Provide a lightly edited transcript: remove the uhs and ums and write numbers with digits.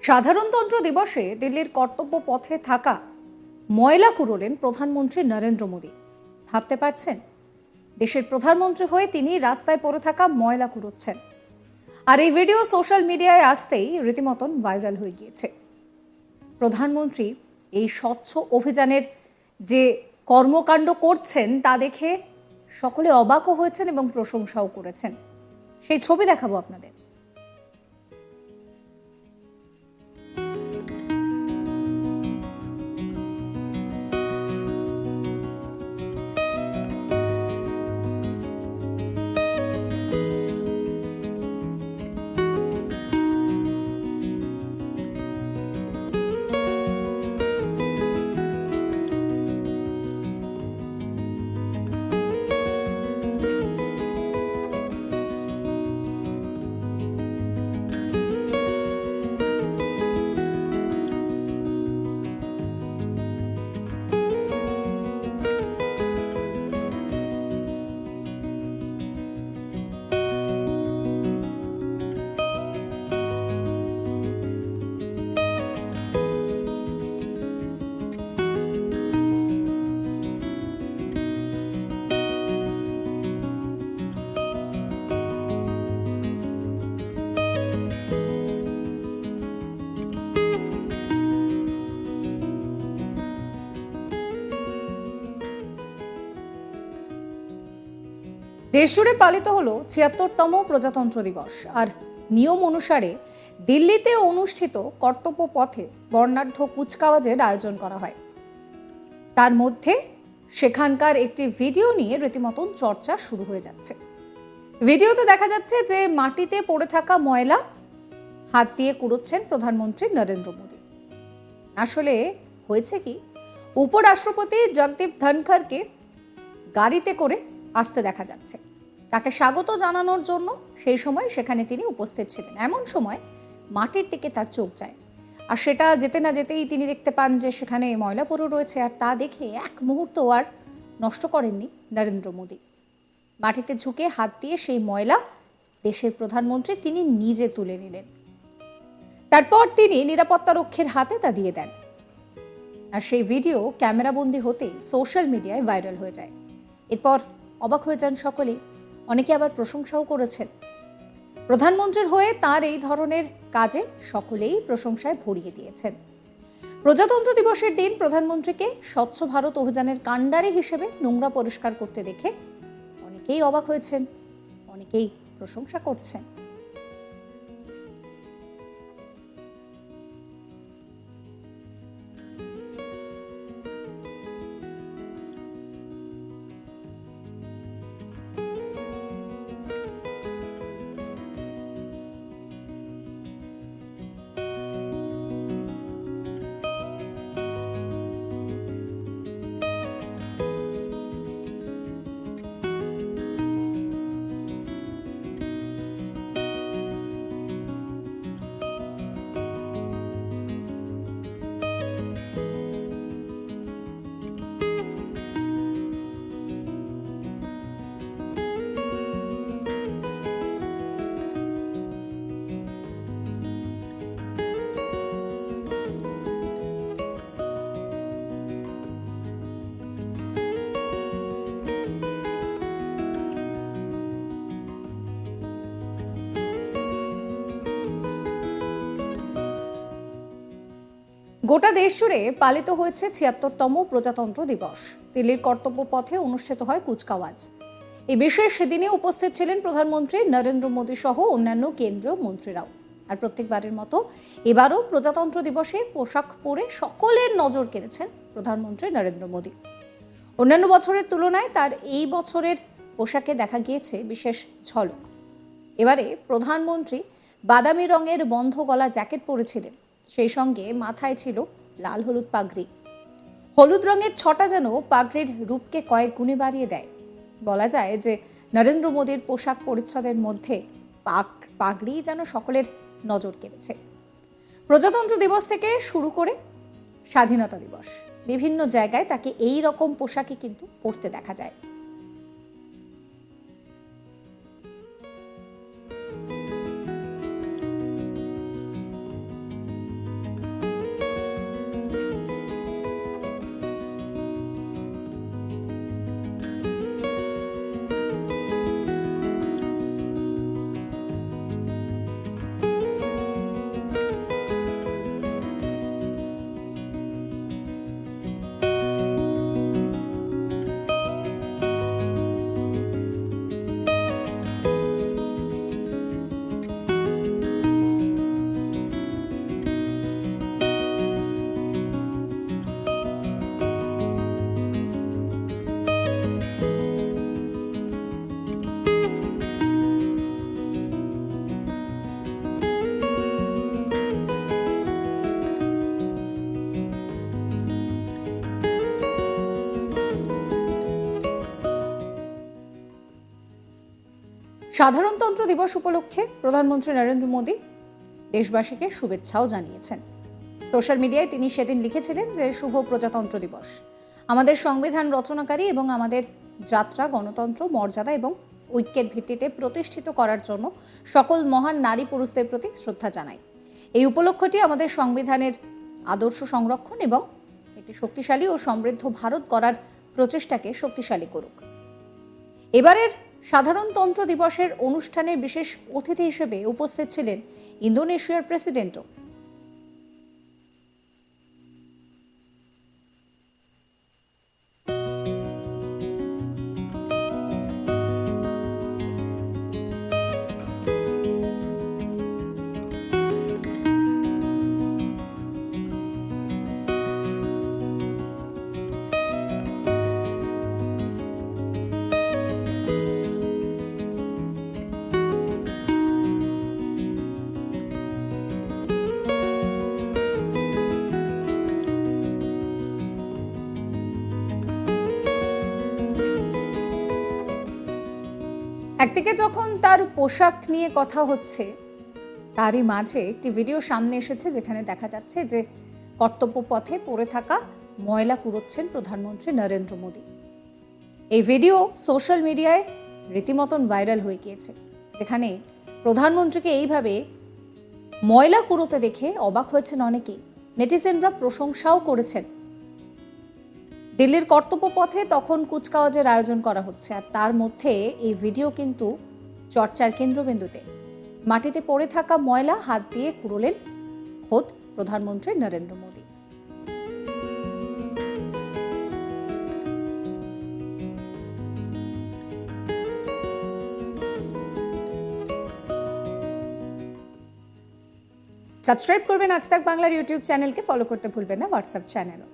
সাধারণতন্ত্র দিবসে দিল্লির কর্তব্য পথে থাকা ময়লা কুড়োলেন প্রধানমন্ত্রী নরেন্দ্র মোদী। ভাবতে পারছেন, দেশের প্রধানমন্ত্রী হয়ে তিনি রাস্তায় পড়ে থাকা ময়লা কুড়োচ্ছেন। আর এই ভিডিও সোশ্যাল মিডিয়ায় আসতেই রীতিমতন ভাইরাল হয়ে গিয়েছে। প্রধানমন্ত্রী এই স্বচ্ছ অভিযানের যে কর্মকাণ্ড করছেন তা দেখে সকলে অবাকও হয়েছেন এবং প্রশংসাও করেছেন। সেই ছবি দেখাবো আপনাদের। দেশজুড়ে পালিত হলো ৭৬তম প্রজাতন্ত্র দিবস। আর নিয়ম অনুসারে দিল্লিতে অনুষ্ঠিত কর্তব্য পথে বর্ণাঢ্য কুচকাওয়াজের আয়োজন করা হয়। তার মধ্যে সেখানকার একটি ভিডিও নিয়ে রীতিমতন চর্চা শুরু হয়ে যাচ্ছে। ভিডিওতে দেখা যাচ্ছে যে মাটিতে পড়ে থাকা ময়লা হাত দিয়ে কুড়োচ্ছেন প্রধানমন্ত্রী নরেন্দ্র মোদী। আসলে হয়েছে কি, উপরাষ্ট্রপতি জগদীপ ধনখড়কে গাড়িতে করে আসতে দেখা যাচ্ছে। তাকে স্বাগত জানানোর জন্য সেই সময় সেখানে তিনি উপস্থিত ছিলেন। এমন সময় মাটির দিকে তার চোখ যায়, আর সেটা যেতে না যেতেই তিনি দেখতে পান যে সেখানে ময়লা পড়ে রয়েছে। আর তা দেখে এক মুহূর্ত আর নষ্ট করেননি নরেন্দ্র মোদী। মাটিতে ঝুঁকে হাত দিয়ে সেই ময়লা দেশের প্রধানমন্ত্রী তিনি নিজে তুলে নিলেন। তারপর তিনি নিরাপত্তারক্ষীর হাতে তা দিয়ে দেন। আর সেই ভিডিও ক্যামেরাবন্দি হতেই সোশ্যাল মিডিয়ায় ভাইরাল হয়ে যায়। এরপর অবাক হয়ে যান সকলেই, অনেকে আবার প্রশংসাও করেছেন। প্রধানমন্ত্রীর হয়ে তার এই ধরনের কাজে সকলেই প্রশংসায় ভরিয়ে দিয়েছেন। প্রজাতন্ত্র দিবসের দিন প্রধানমন্ত্রীকে স্বচ্ছ ভারত অভিযানের কাণ্ডারি হিসেবে নোংরা পরিষ্কার করতে দেখে অনেকেই অবাক হয়েছেন, অনেকেই প্রশংসা করছেন। গোটা দেশ জুড়ে পালিত হয়েছে ৭৬তম প্রজাতন্ত্র দিবস। দিল্লির কর্তব্য পথে অনুষ্ঠিত হয় কুচকাওয়াজ। এই বিশেষ দিনে উপস্থিত ছিলেন প্রধানমন্ত্রী নরেন্দ্র মোদী সহ অন্যান্য কেন্দ্রীয় মন্ত্রীরাও। আর প্রত্যেকবারের মতো এবারও প্রজাতন্ত্র দিবসে পোশাক পরে সকলের নজর কেড়েছেন প্রধানমন্ত্রী নরেন্দ্র মোদী। অন্যান্য বছরের তুলনায় তার এই বছরের পোশাকে দেখা গিয়েছে বিশেষ ঝলক। এবারে প্রধানমন্ত্রী বাদামি রঙের বন্ধ গলা জ্যাকেট পরেছিলেন, সেই সঙ্গে মাথায় ছিল লাল হলুদ পাগড়ি। হলুদ রঙের ছটা যেন পাগড়ির রূপকে কয়েক গুণে বাড়িয়ে দেয়। বলা যায় যে নরেন্দ্র মোদীর পোশাক পরিচ্ছদের মধ্যে পাগড়ি যেন সকলের নজর কেড়েছে। প্রজাতন্ত্র দিবস থেকে শুরু করে স্বাধীনতা দিবস, বিভিন্ন জায়গায় তাকে এই রকম পোশাকে কিন্তু পরতে দেখা যায়। সাধারণতন্ত্র দিবস উপলক্ষে প্রধানমন্ত্রী নরেন্দ্র মোদী দেশবাসীকে শুভেচ্ছাও জানিয়েছেন। সোশ্যাল মিডিয়ায় তিনি সেদিন লিখেছিলেন যে শুভ প্রজাতন্ত্র দিবস, আমাদের সংবিধান রচনাকারী এবং আমাদের যাত্রা গণতন্ত্র মর্যাদা এবং ঐক্যের ভিত্তিতে প্রতিষ্ঠিত করার জন্য সকল মহান নারী পুরুষদের প্রতি শ্রদ্ধা জানাই। এই উপলক্ষটি আমাদের সংবিধানের আদর্শ সংরক্ষণ এবং একটি শক্তিশালী ও সমৃদ্ধ ভারত গড়ার প্রচেষ্টাকে শক্তিশালী করুক। এবারের সাধারণতন্ত্র দিবসের অনুষ্ঠানে বিশেষ অতিথি হিসেবে উপস্থিত ছিলেন ইন্দোনেশিয়ার প্রেসিডেন্টও। একদিকে যখন তার পোশাক নিয়ে কথা হচ্ছে, তারই মাঝে একটি ভিডিও সামনে এসেছে যেখানে দেখা যাচ্ছে যে কর্তব্য পথে পড়ে থাকা ময়লা কুড়োচ্ছেন প্রধানমন্ত্রী নরেন্দ্র মোদী। এই ভিডিও সোশ্যাল মিডিয়ায় রীতিমতন ভাইরাল হয়ে গিয়েছে, যেখানে প্রধানমন্ত্রীকে এইভাবে ময়লা কুড়োতে দেখে অবাক হয়েছেন অনেকেই। নেটিজেনরা প্রশংসাও করেছেন। দিল্লির কর্তব্য পথে তখন কুচকাওয়াজের আয়োজন করা হচ্ছে, আর তার মধ্যে এই ভিডিও কিন্তু চর্চার কেন্দ্রবিন্দুতে। মাটিতে পড়ে থাকা ময়লা হাত দিয়ে কুড়োলেন খোদ প্রধানমন্ত্রী নরেন্দ্র মোদী। সাবস্ক্রাইব করবেন আজ তাক বাংলার ইউটিউব চ্যানেলকে, ফলো করতে ভুলবেন না হোয়াটসঅ্যাপ চ্যানেলও।